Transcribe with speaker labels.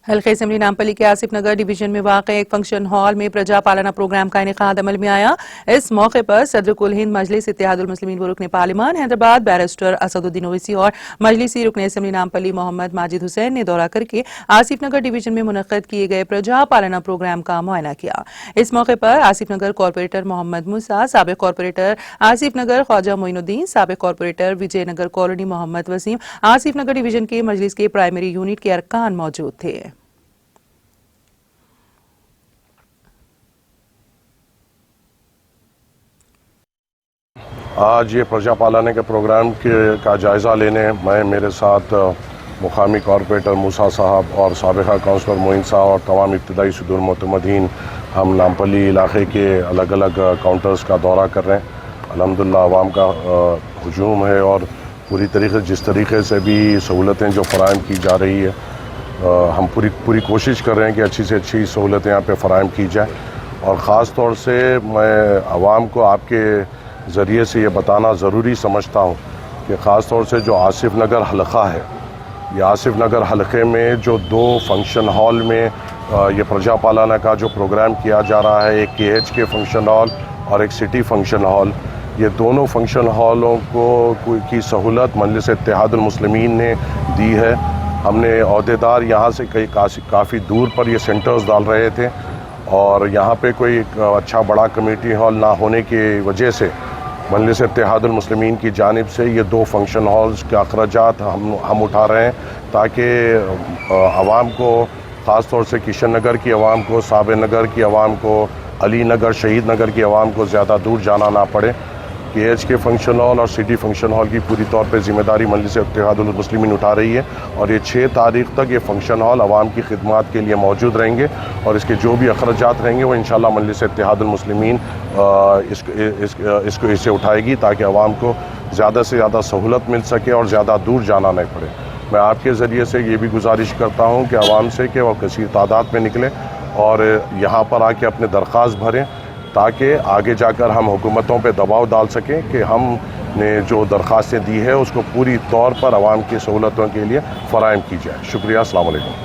Speaker 1: حلقہ اسمبلی نامپلی کے آصف نگر ڈویژن میں واقع ایک فنکشن ہال میں پرجا پالنا پروگرام کا انعقاد عمل میں آیا۔ اس موقع پر صدر کل ہند مجلس اتحاد المسلمین و رکن پارلیمان حیدرآباد بیرسٹر اسد الدین اویسی اور مجلسی رکن اسمبلی نامپلی محمد ماجد حسین نے دورہ کر کے آصف نگر ڈویژن میں منعقد کیے گئے پرجا پالنا پروگرام کا معائنہ کیا۔ اس موقع پر آصف نگر کارپوریٹر محمد موسیٰ، سابق کارپوریٹر آصف نگر خواجہ معین الدین، سابق کارپوریٹر وجے نگر کالونی محمد وسیم، آصف نگر ڈویژن کے مجلس کے پرائمری یونٹ کے ارکان موجود تھے۔
Speaker 2: آج یہ پرجا پالانے کے پروگرام کا جائزہ لینے میں میرے ساتھ مقامی کارپوریٹر موسیٰ صاحب اور سابقہ کونسلر معین صاحب اور تمام ابتدائی صدور معتمدین ہم نامپلی علاقے کے الگ الگ کاؤنٹرز کا دورہ کر رہے ہیں۔ الحمدللہ عوام کا ہجوم ہے اور پوری طریقے جس طریقے سے بھی سہولتیں جو فراہم کی جا رہی ہے، ہم پوری کوشش کر رہے ہیں کہ اچھی سے اچھی سہولتیں یہاں پہ فراہم کی جائیں، اور خاص طور سے میں عوام کو آپ کے ذریعے سے یہ بتانا ضروری سمجھتا ہوں کہ خاص طور سے جو آصف نگر حلقہ ہے، یہ آصف نگر حلقے میں جو دو فنکشن ہال میں یہ پرجا پالانا کا جو پروگرام کیا جا رہا ہے، ایک KH کے فنکشن ہال اور ایک سٹی فنکشن ہال، یہ دونوں فنکشن ہالوں کی سہولت مجلس اتحاد المسلمین نے دی ہے۔ ہم نے عہدیدار یہاں سے کافی دور پر یہ سینٹرز ڈال رہے تھے، اور یہاں پہ کوئی اچھا بڑا کمیٹی ہال نہ ہونے کی وجہ سے مجلس اتحاد المسلمین کی جانب سے یہ دو فنکشن ہالز کے اخراجات ہم اٹھا رہے ہیں، تاکہ عوام کو، خاص طور سے کشن نگر کی عوام کو، صابر نگر کی عوام کو، علی نگر، شہید نگر کی عوام کو زیادہ دور جانا نہ پڑے۔ KH کے فنکشن ہال اور سٹی فنکشن ہال کی پوری طور پہ ذمہ داری مجلس اتحاد المسلمین اٹھا رہی ہے، اور یہ 6 تاریخ تک یہ فنکشن ہال عوام کی خدمات کے لیے موجود رہیں گے، اور اس کے جو بھی اخراجات رہیں گے وہ انشاءاللہ مجلس اتحاد المسلمین اسے اٹھائے گی، تاکہ عوام کو زیادہ سے زیادہ سہولت مل سکے اور زیادہ دور جانا نہ پڑے۔ میں آپ کے ذریعے سے یہ بھی گزارش کرتا ہوں کہ عوام سے کہ وہ کثیر تعداد میں نکلیں اور یہاں پر آ کے اپنے درخواست بھریں، تاکہ آگے جا کر ہم حکومتوں پہ دباؤ ڈال سکیں کہ ہم نے جو درخواستیں دی ہے اس کو پوری طور پر عوام کی سہولتوں کے لیے فراہم کی جائے۔ شکریہ، السلام علیکم۔